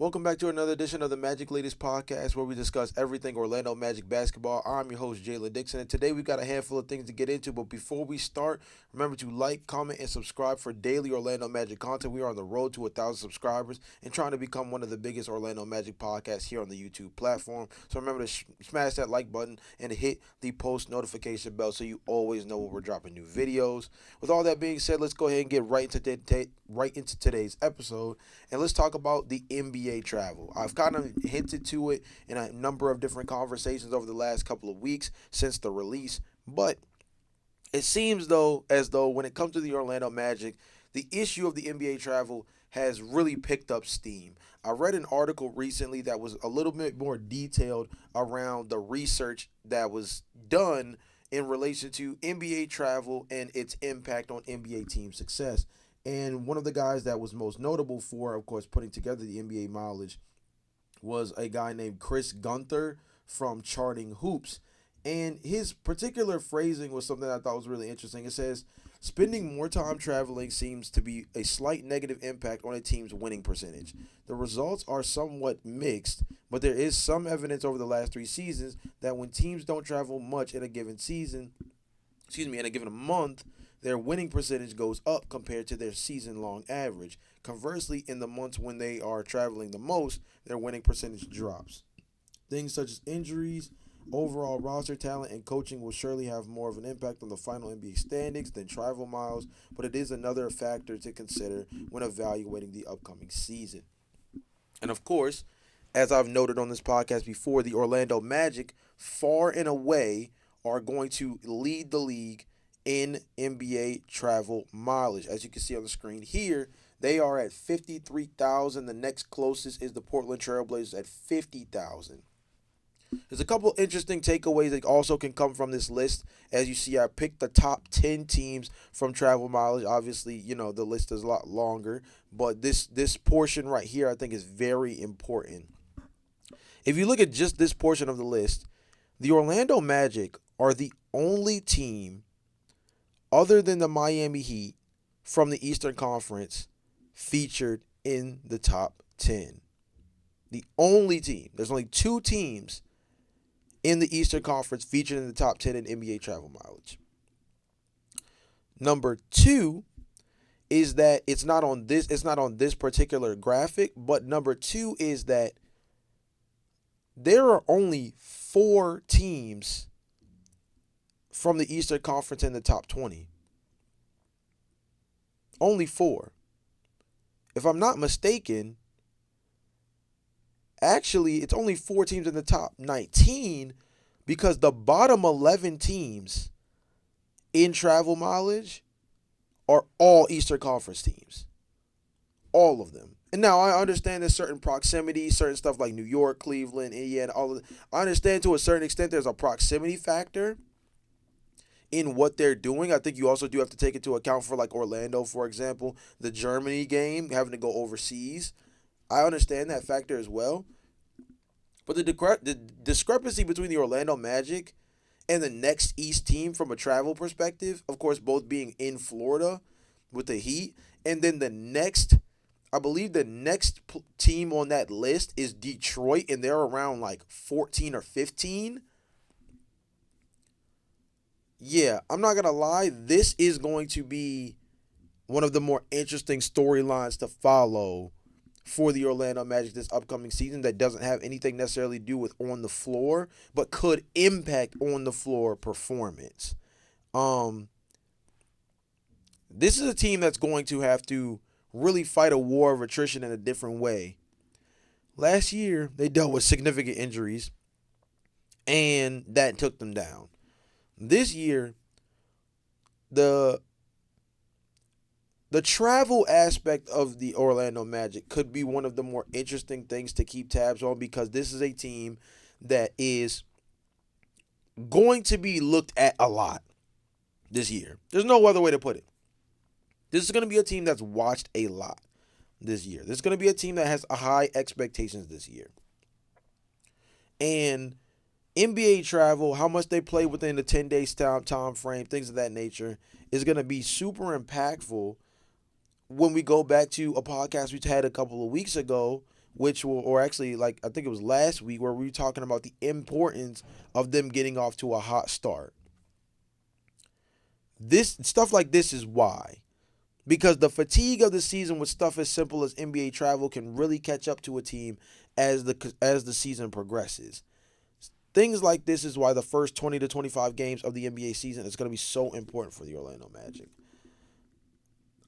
Welcome back to another edition of the Magic Ladies Podcast, where we discuss everything Orlando Magic basketball. I'm your host, Jalon Dixon, and today we've got a handful of things to get into. But before we start, remember to like, comment, and subscribe for daily Orlando Magic content. We are on the road to 1,000 subscribers and trying to become one of the biggest Orlando Magic podcasts here on the YouTube platform. So remember to smash that like button and hit the post notification bell so you always know when we're dropping new videos. With all that being said, let's go ahead and get right into today's episode, and let's talk about the NBA travel. I've kind of hinted to it in a number of different conversations over the last couple of weeks since the release, but it seems as though when it comes to the Orlando Magic, the issue of the NBA travel has really picked up steam. I read an article recently that was a little bit more detailed around the research that was done in relation to NBA travel and its impact on NBA team success. And one of the guys that was most notable for, of course, putting together the NBA mileage was a guy named Chris Gunther from Charting Hoops. And his particular phrasing was something I thought was really interesting. It says, spending more time traveling seems to be a slight negative impact on a team's winning percentage. The results are somewhat mixed, but there is some evidence over the last 3 seasons that when teams don't travel much in a given in a given month, their winning percentage goes up compared to their season-long average. Conversely, in the months when they are traveling the most, their winning percentage drops. Things such as injuries, overall roster talent, and coaching will surely have more of an impact on the final NBA standings than travel miles, but it is another factor to consider when evaluating the upcoming season. And of course, as I've noted on this podcast before, the Orlando Magic, far and away, are going to lead the league in NBA travel mileage. As you can see on the screen here, they are at 53,000. The next closest is the Portland Trailblazers at 50,000. There's a couple interesting takeaways that also can come from this list. As you see, I picked the top 10 teams from travel mileage. Obviously, the list is a lot longer, but this portion right here I think is very important. If you look at just this portion of the list, the Orlando Magic are the only team other than the Miami Heat from the Eastern Conference featured in the top 10. The only team. There's only 2 teams in the Eastern Conference featured in the top 10 in NBA travel mileage. Number 2 is that it's not on this particular graphic, but number 2 is that there are only 4 teams from the Eastern Conference in the top 20. Only 4. If I'm not mistaken, actually, it's only 4 teams in the top 19 because the bottom 11 teams in travel mileage are all Eastern Conference teams. All of them. And now I understand there's certain proximity, certain stuff like New York, Cleveland, Indiana, all of it. I understand to a certain extent there's a proximity factor in what they're doing. I think you also do have to take into account for like Orlando, for example, the Germany game, having to go overseas. I understand that factor as well. But the discrepancy between the Orlando Magic and the next East team from a travel perspective, of course, both being in Florida with the Heat, and then I believe the next team on that list is Detroit, and they're around like 14 or 15. Yeah, I'm not going to lie. This is going to be one of the more interesting storylines to follow for the Orlando Magic this upcoming season that doesn't have anything necessarily to do with on the floor, but could impact on the floor performance. This is a team that's going to have to really fight a war of attrition in a different way. Last year, they dealt with significant injuries, and that took them down. This year, the travel aspect of the Orlando Magic could be one of the more interesting things to keep tabs on because this is a team that is going to be looked at a lot this year. There's no other way to put it. This is going to be a team that's watched a lot this year. This is going to be a team that has high expectations this year. And NBA travel, how much they play within the 10-day time frame, things of that nature, is going to be super impactful when we go back to a podcast we had a couple of weeks ago which will, or actually, like, I think it was last week where we were talking about the importance of them getting off to a hot start. This stuff like this is why. Because the fatigue of the season with stuff as simple as NBA travel can really catch up to a team as the season progresses. Things like this is why the first 20 to 25 games of the NBA season is going to be so important for the Orlando Magic.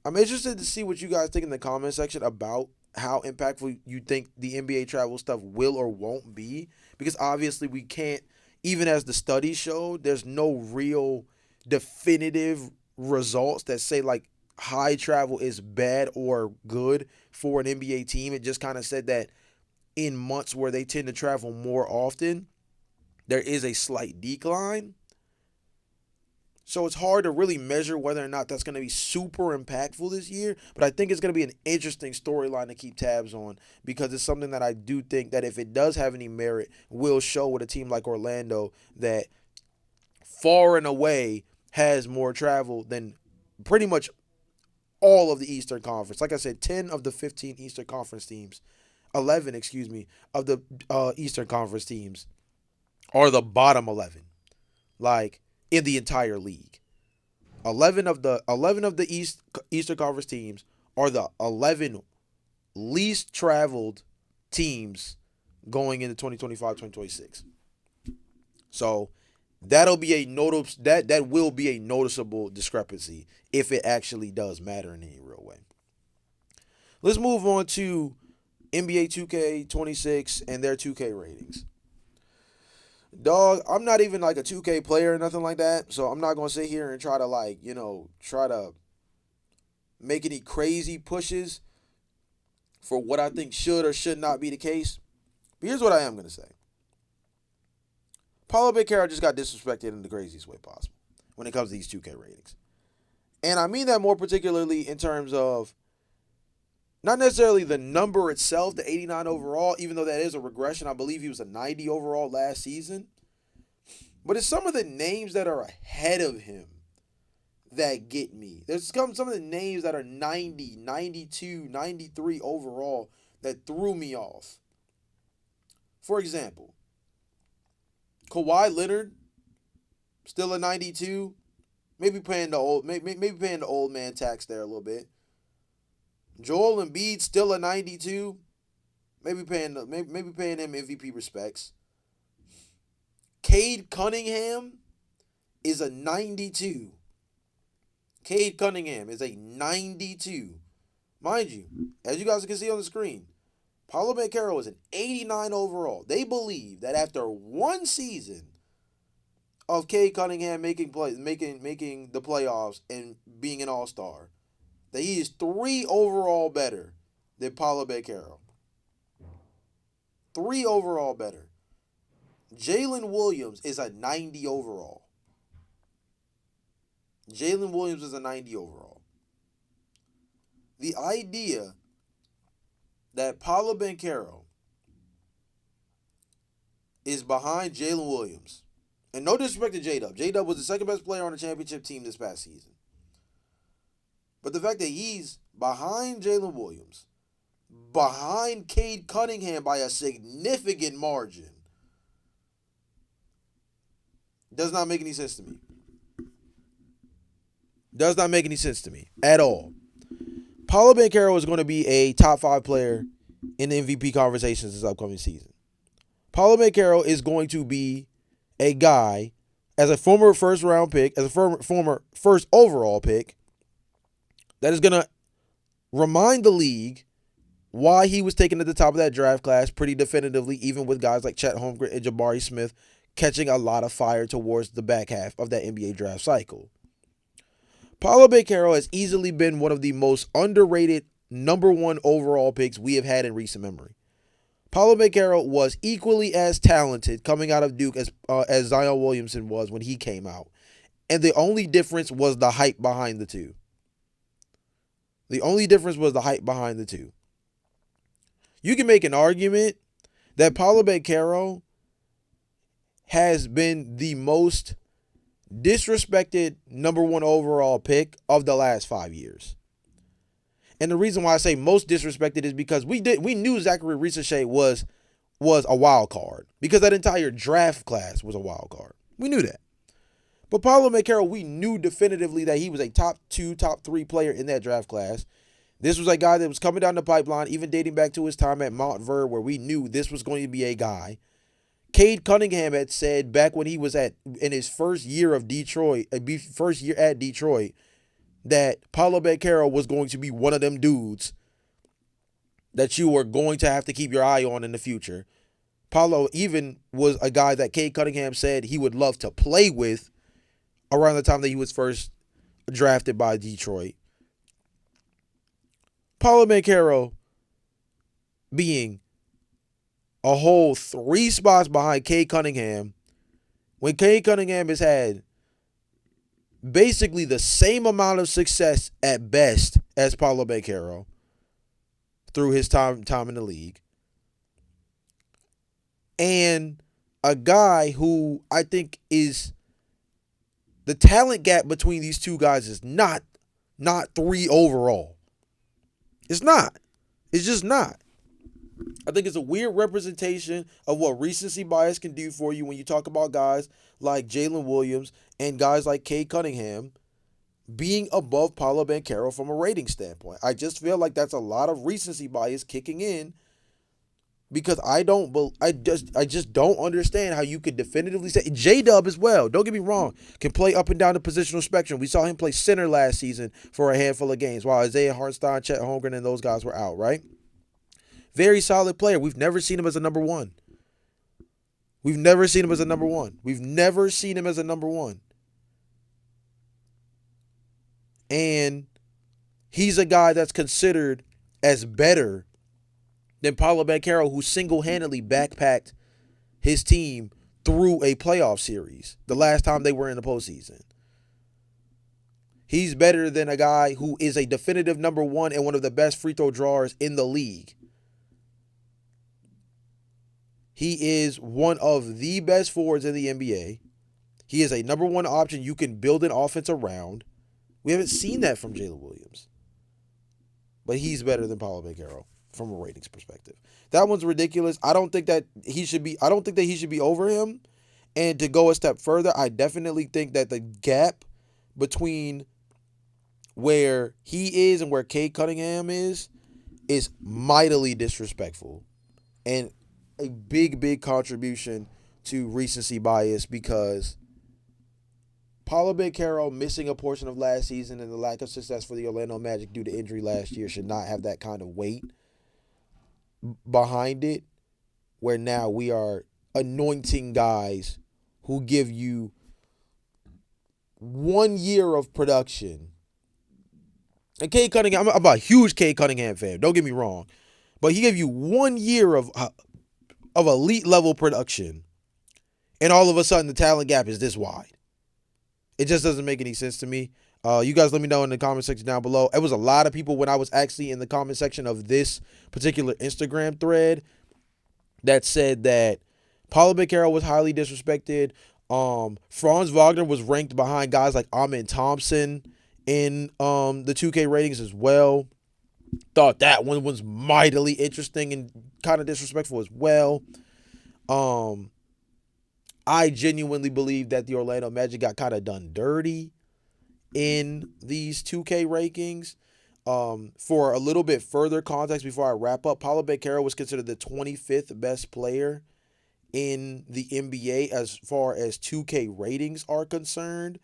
I'm interested to see what you guys think in the comment section about how impactful you think the NBA travel stuff will or won't be. Because obviously we can't, even as the studies show, there's no real definitive results that say like high travel is bad or good for an NBA team. It just kind of said that in months where they tend to travel more often, there is a slight decline. So it's hard to really measure whether or not that's going to be super impactful this year. But I think it's going to be an interesting storyline to keep tabs on because it's something that I do think that if it does have any merit, will show with a team like Orlando that far and away has more travel than pretty much all of the Eastern Conference. Like I said, 10 of the 15 Eastern Conference teams, 11, excuse me, of the Eastern Conference teams are the bottom 11. Like, in the entire league. 11 of the Eastern Conference teams are the 11 least traveled teams going into 2025-2026. So that'll be a that will be a noticeable discrepancy if it actually does matter in any real way. Let's move on to NBA 2K26 and their 2K ratings. Dog, I'm not even like a 2K player or nothing like that, so I'm not going to sit here and try to try to make any crazy pushes for what I think should or should not be the case. But here's what I am going to say. Paulo Banchero just got disrespected in the craziest way possible when it comes to these 2K ratings. And I mean that more particularly in terms of not necessarily the number itself, the 89 overall, even though that is a regression. I believe he was a 90 overall last season. But it's some of the names that are ahead of him that get me. There's some of the names that are 90, 92, 93 overall that threw me off. For example, Kawhi Leonard, still a 92. Maybe paying the old man tax there a little bit. Joel Embiid still a 92. Maybe paying him MVP respects. Cade Cunningham is a 92. Cade Cunningham is a 92. Mind you, as you guys can see on the screen, Paulo Banchero is an 89 overall. They believe that after one season of Cade Cunningham making the playoffs and being an all-star, that he is 3 overall better than Paulo Banchero. 3 overall better. Jalen Williams is a 90 overall. Jalen Williams is a 90 overall. The idea that Paulo Banchero is behind Jalen Williams, and no disrespect to J-Dub. J-Dub was the second best player on the championship team this past season. But the fact that he's behind Jalen Williams, behind Cade Cunningham by a significant margin, does not make any sense to me. Does not make any sense to me at all. Paulo Banchero is going to be a top 5 player in the MVP conversations this upcoming season. Paulo Banchero is going to be a guy, as a former first round pick, as a former first overall pick, that is going to remind the league why he was taken at the top of that draft class pretty definitively, even with guys like Chet Holmgren and Jabari Smith catching a lot of fire towards the back half of that NBA draft cycle. Paulo Banchero has easily been one of the most underrated number 1 overall picks we have had in recent memory. Paulo Banchero was equally as talented coming out of Duke as Zion Williamson was when he came out. And the only difference was the hype behind the two. The only difference was the hype behind the two. You can make an argument that Paulo Banchero has been the most disrespected number 1 overall pick of the last 5 years. And the reason why I say most disrespected is because we knew Zachary Ricochet was a wild card because that entire draft class was a wild card. We knew that. But Paulo Banchero, we knew definitively that he was a top 2, top 3 player in that draft class. This was a guy that was coming down the pipeline, even dating back to his time at Montverde, where we knew this was going to be a guy. Cade Cunningham had said back when he was in his first year of Detroit, first year at Detroit, that Paulo Banchero was going to be one of them dudes that you were going to have to keep your eye on in the future. Paulo even was a guy that Cade Cunningham said he would love to play with around the time that he was first drafted by Detroit. Paulo Banchero being a whole 3 spots behind Cade Cunningham when Cade Cunningham has had basically the same amount of success at best as Paulo Banchero through his time in the league. And a guy who I think is the talent gap between these two guys is not 3 overall. It's not. It's just not. I think it's a weird representation of what recency bias can do for you when you talk about guys like Jalen Williams and guys like Cade Cunningham being above Paulo Banchero from a rating standpoint. I just feel like that's a lot of recency bias kicking in because I just don't understand how you could definitively say J-Dub as well. Don't get me wrong, can play up and down the positional spectrum. We saw him play center last season for a handful of games while Isaiah Hartenstein, Chet Holmgren, and those guys were out, right? Very solid player. We've never seen him as a number one. We've never seen him as a number one. We've never seen him as a number one. And he's a guy that's considered as better than Paulo Banchero, who single-handedly backpacked his team through a playoff series the last time they were in the postseason. He's better than a guy who is a definitive number one and one of the best free throw drawers in the league. He is one of the best forwards in the NBA. He is a number one option you can build an offense around. We haven't seen that from Jalen Williams. But he's better than Paulo Banchero from a ratings perspective. That one's ridiculous. I don't think that he should be over him. And to go a step further, I definitely think that the gap between where he is and where Cade Cunningham is mightily disrespectful. And a big contribution to recency bias because Paulo Banchero missing a portion of last season and the lack of success for the Orlando Magic due to injury last year should not have that kind of weight behind it, where now we are anointing guys who give you 1 year of production. And Cade Cunningham, I'm a huge Cade Cunningham fan, don't get me wrong, but he gave you 1 year of elite level production, and all of a sudden the talent gap is this wide. It just doesn't make any sense to me. You guys let me know in the comment section down below. It was a lot of people when I was actually in the comment section of this particular Instagram thread that said that Paulo Banchero was highly disrespected. Franz Wagner was ranked behind guys like Amen Thompson in the 2K ratings as well. Thought that one was mightily interesting and kind of disrespectful as well. I genuinely believe that the Orlando Magic got kind of done dirty in these 2K rankings. For a little bit further context before I wrap up, Paulo Banchero was considered the 25th best player in the NBA as far as 2K ratings are concerned.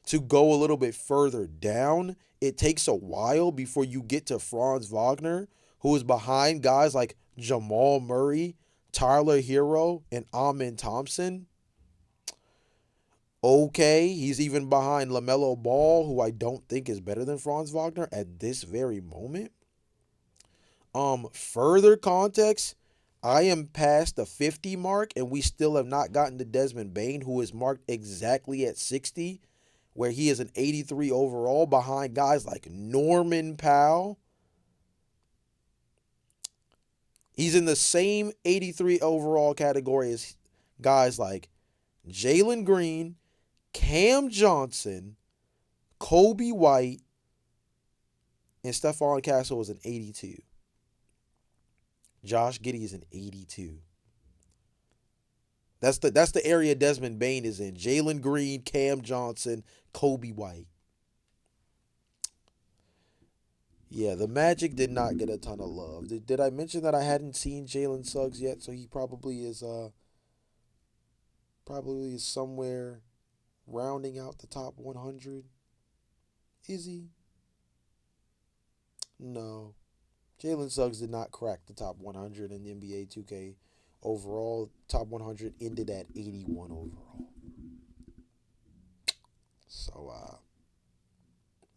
To go a little bit further down, it takes a while before you get to Franz Wagner, who is behind guys like Jamal Murray, Tyler Hero, and Amen Thompson. Okay, he's even behind LaMelo Ball, who I don't think is better than Franz Wagner at this very moment. Further context, I am past the 50 mark, and we still have not gotten to Desmond Bane, who is marked exactly at 60, where he is an 83 overall behind guys like Norman Powell. He's in the same 83 overall category as guys like Jalen Green, Cam Johnson, Kobe White, and Stephon Castle is an 82. Josh Giddey is an 82. That's the area Desmond Bain is in. Jalen Green, Cam Johnson, Kobe White. Yeah, the Magic did not get a ton of love. Did I mention that I hadn't seen Jalen Suggs yet? So he probably is somewhere rounding out the top 100. Is he? No. Jalen Suggs did not crack the top 100 in the NBA 2K overall. Top 100 ended at 81 overall. So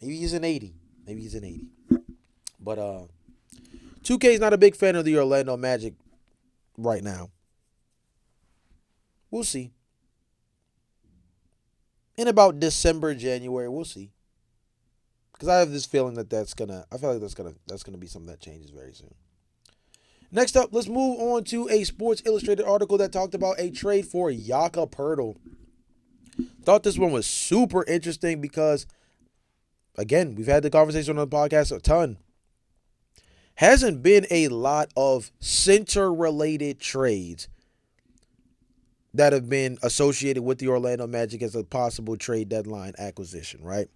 maybe he's an 80. Maybe he's an 80. But 2K is not a big fan of the Orlando Magic right now. We'll see. In about December, January, we'll see. Because I have this feeling that I feel like that's gonna be something that changes very soon. Next up, let's move on to a Sports Illustrated article that talked about a trade for Jakob Poeltl. Thought this one was super interesting because, again, we've had the conversation on the podcast a ton. Hasn't been a lot of center-related trades that have been associated with the Orlando Magic as a possible trade deadline acquisition, right?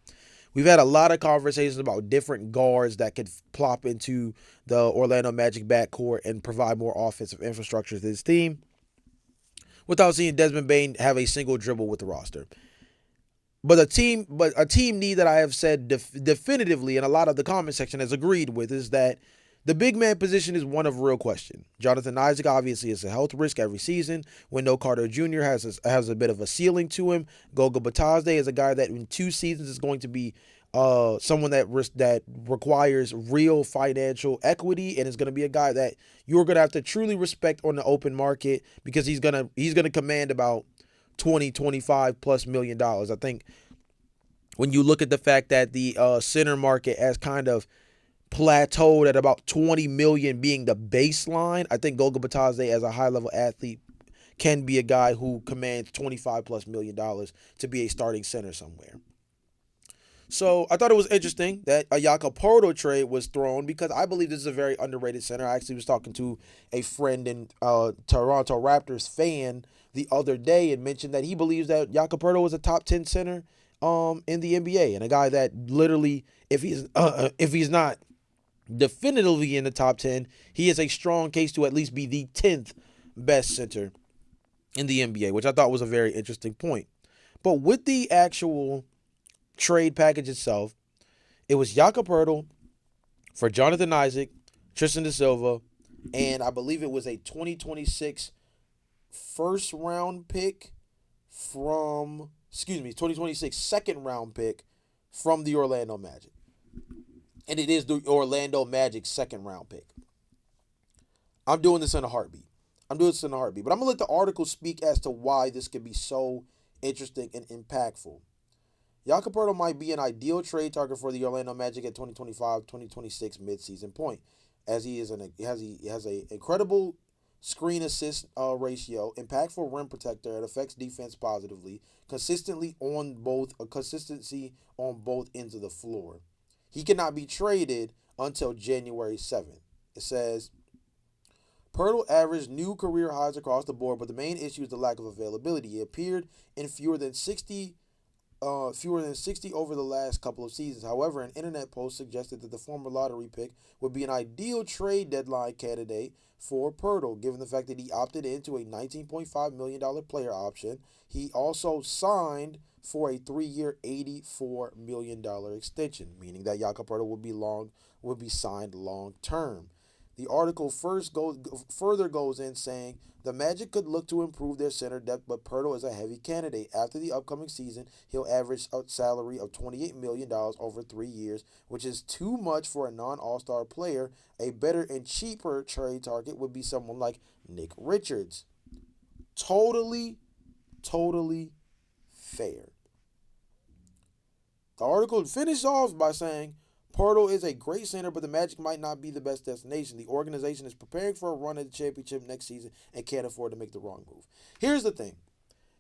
We've had a lot of conversations about different guards that could plop into the Orlando Magic backcourt and provide more offensive infrastructure to this team without seeing Desmond Bain have a single dribble with the roster. But a team need that I have said definitively, and a lot of the comment section has agreed with, is that the big man position is one of real question. Jonathan Isaac obviously is a health risk every season. Wendell Carter Jr. has a bit of a ceiling to him. Goga Batazde is a guy that in 2 seasons is going to be someone that requires real financial equity, and is going to be a guy that you're going to have to truly respect on the open market, because he's gonna command about 25 plus $million. I think when you look at the fact that the center market has kind of plateaued at about 20 million being the baseline, I think Goga Batazde as a high level athlete can be a guy who commands 25 plus $million to be a starting center somewhere. So I thought it was interesting that a Jakob Poeltl trade was thrown, because I believe this is a very underrated center. I actually was talking to a friend and Toronto Raptors fan the other day and mentioned that he believes that Jakob Poeltl was a top 10 center in the NBA, and a guy that literally, if he's not definitively in the top 10, he is a strong case to at least be the 10th best center in the NBA, which I thought was a very interesting point. But with the actual trade package itself, it was Jakob Poeltl for Jonathan Isaac, Tristan da Silva, and I believe it was a 2026 first round pick 2026 second round pick from the Orlando Magic. And it is the Orlando Magic's second round pick. I'm doing this in a heartbeat. But I'm going to let the article speak as to why this could be so interesting and impactful. Jakob Poeltl might be an ideal trade target for the Orlando Magic at 2025-2026 midseason point, as he has a incredible screen assist ratio, impactful rim protector that affects defense positively, consistency on both ends of the floor. He cannot be traded until January 7th. It says, Poeltl averaged new career highs across the board, but the main issue is the lack of availability. He appeared in fewer than 60 over the last couple of seasons. However, an internet post suggested that the former lottery pick would be an ideal trade deadline candidate for Poeltl, given the fact that he opted into a $19.5 million player option. He also signed for a 3-year, $84 million extension, meaning that Jakob Poeltl would be signed long term. The article further goes in saying the Magic could look to improve their center depth, but Poeltl is a heavy candidate. After the upcoming season, he'll average a salary of $28 million over 3 years, which is too much for a non-All-Star player. A better and cheaper trade target would be someone like Nick Richards. Totally fair. The article finished off by saying, Poeltl is a great center, but the Magic might not be the best destination. The organization is preparing for a run at the championship next season and can't afford to make the wrong move. Here's the thing.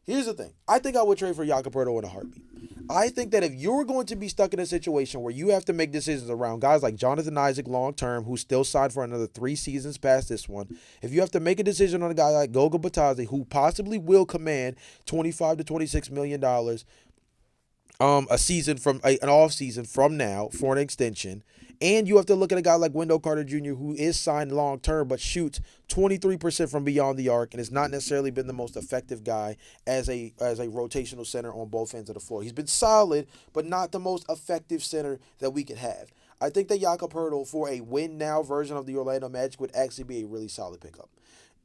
Here's the thing. I think I would trade for Jakob Poeltl in a heartbeat. I think that if you're going to be stuck in a situation where you have to make decisions around guys like Jonathan Isaac long term, who's still signed for another 3 seasons past this one, if you have to make a decision on a guy like Goga Batadze, who possibly will command $25 to $26 million a season from an off season from now for an extension. And you have to look at a guy like Wendell Carter Jr., who is signed long term but shoots 23% from beyond the arc and has not necessarily been the most effective guy as a rotational center on both ends of the floor. He's been solid, but not the most effective center that we could have. I think that Jakob Poeltl for a win now version of the Orlando Magic would actually be a really solid pickup.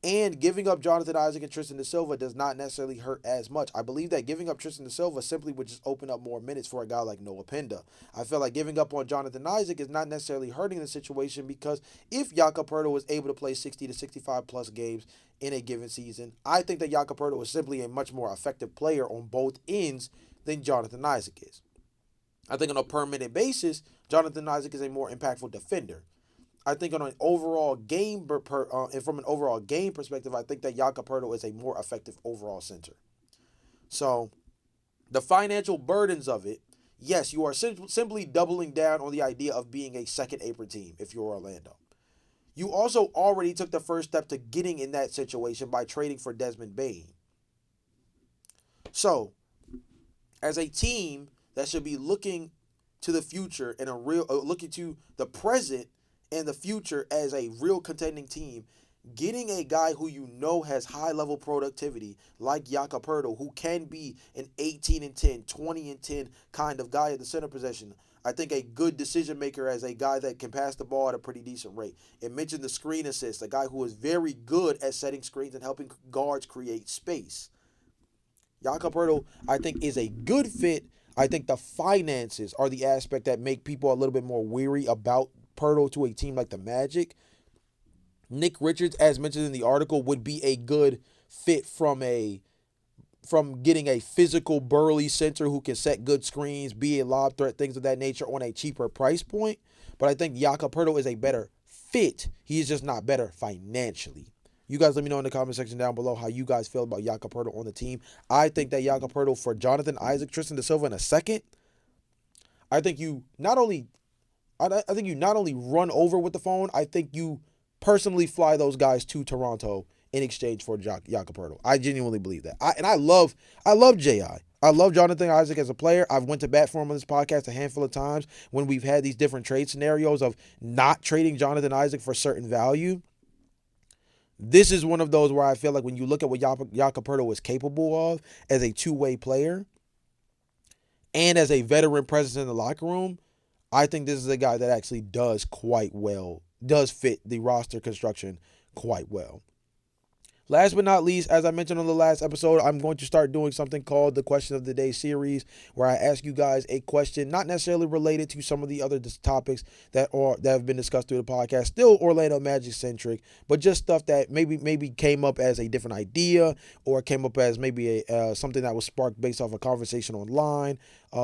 And giving up Jonathan Isaac and Tristan da Silva does not necessarily hurt as much. I believe that giving up Tristan da Silva simply would just open up more minutes for a guy like Noah Penda. I feel like giving up on Jonathan Isaac is not necessarily hurting the situation because if Jakob Poeltl was able to play 60 to 65 plus games in a given season, I think that Jakob Poeltl is simply a much more effective player on both ends than Jonathan Isaac is. I think on a per minute basis, Jonathan Isaac is a more impactful defender. I think on an overall game and from an overall game perspective, I think that Jakob Poeltl is a more effective overall center. So the financial burdens of it, yes, you are simply doubling down on the idea of being a second apron team if you're Orlando. You also already took the first step to getting in that situation by trading for Desmond Bane. So as a team that should be looking to the future and looking to the present and the future as a real contending team, getting a guy who you know has high level productivity like Jakob Poeltl, who can be an 18 and 10, 20 and 10 kind of guy at the center position. I think a good decision maker as a guy that can pass the ball at a pretty decent rate. It mentioned the screen assist, a guy who is very good at setting screens and helping guards create space. Jakob Poeltl, I think, is a good fit. I think the finances are the aspect that make people a little bit more weary about Poeltl to a team like the Magic. Nick Richards, as mentioned in the article, would be a good fit from getting a physical, burly center who can set good screens, be a lob threat, things of that nature on a cheaper price point. But I think Jakob Poeltl is a better fit. He is just not better financially. You guys let me know in the comment section down below how you guys feel about Jakob Poeltl on the team. I think that Jakob Poeltl for Jonathan Isaac, Tristan da Silva in a second. I think you not only run over with the phone, I think you personally fly those guys to Toronto in exchange for Jakob Poeltl. I genuinely believe that. I love J.I. I love Jonathan Isaac as a player. I've went to bat for him on this podcast a handful of times when we've had these different trade scenarios of not trading Jonathan Isaac for certain value. This is one of those where I feel like when you look at what Jakob Poeltl is capable of as a two-way player and as a veteran presence in the locker room, I think this is a guy that actually does quite well, does fit the roster construction quite well. Last but not least, as I mentioned on the last episode, I'm going to start doing something called the Question of the Day series, where I ask you guys a question not necessarily related to some of the other topics that have been discussed through the podcast, still Orlando Magic centric, but just stuff that maybe came up as a different idea or came up as maybe something that was sparked based off a conversation online,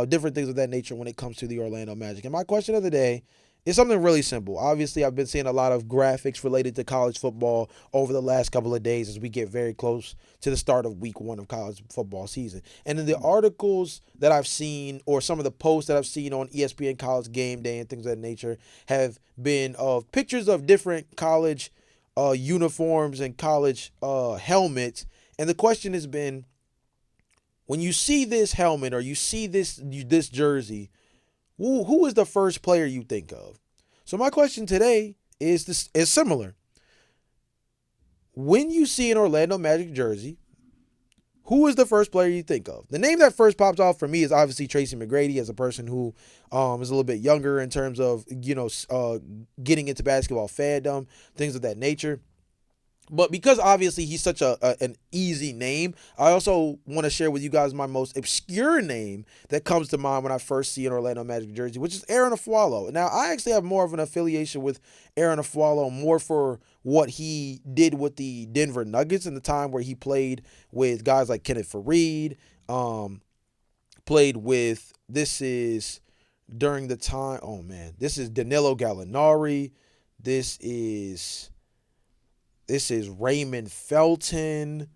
different things of that nature when it comes to the Orlando Magic. And my question of the day is something really simple. Obviously, I've been seeing a lot of graphics related to college football over the last couple of days as we get very close to the start of week 1 of college football season. And in the articles that I've seen or some of the posts that I've seen on ESPN College Game Day and things of that nature have been of pictures of different college uniforms and college helmets. And the question has been, when you see this helmet or you see this jersey, who is the first player you think of? So my question today is similar. When you see an Orlando Magic jersey, who is the first player you think of? The name that first pops off for me is obviously Tracy McGrady, as a person who is a little bit younger in terms of getting into basketball fandom, things of that nature. But because obviously he's such an easy name, I also want to share with you guys my most obscure name that comes to mind when I first see an Orlando Magic jersey, which is Aaron Aflalo. Now, I actually have more of an affiliation with Aaron Aflalo, more for what he did with the Denver Nuggets in the time where he played with guys like Kenneth Faried, played with, this is during the time, this is Danilo Gallinari, this is Raymond Felton.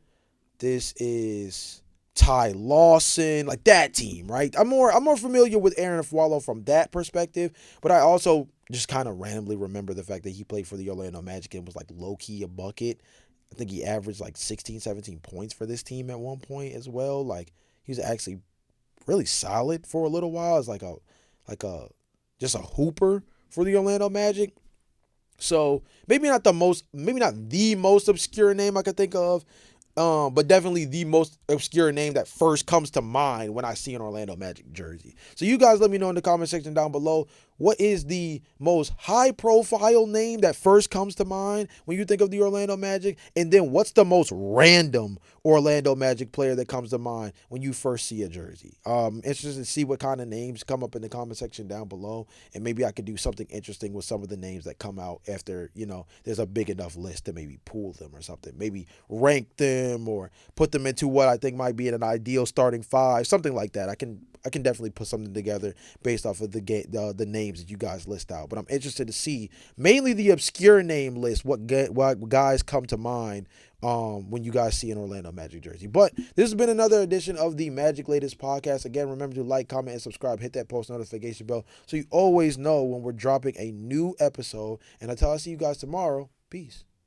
This is Ty Lawson, like that team, right? I'm more familiar with Aaron Afwalo from that perspective, but I also just kind of randomly remember the fact that he played for the Orlando Magic and was like low key a bucket. I think he averaged like 16, 17 points for this team at one point as well. Like he was actually really solid for a little while as like a just a hooper for the Orlando Magic. So maybe not the most obscure name I could think of, but definitely the most obscure name that first comes to mind when I see an Orlando Magic jersey. So you guys let me know in the comment section down below, what is the most high profile name that first comes to mind when you think of the Orlando Magic? And then what's the most random Orlando Magic player that comes to mind when you first see a jersey? Interested to see what kind of names come up in the comment section down below. And maybe I could do something interesting with some of the names that come out after, there's a big enough list to maybe pool them or something. Maybe rank them or put them into what I think might be an ideal starting five, something like that. I can definitely put something together based off of the names that you guys list out. But I'm interested to see mainly the obscure name list, what guys come to mind when you guys see an Orlando Magic jersey. But this has been another edition of the Magic Latest Podcast. Again, remember to like, comment, and subscribe. Hit that post notification bell so you always know when we're dropping a new episode. And until I see you guys tomorrow, peace.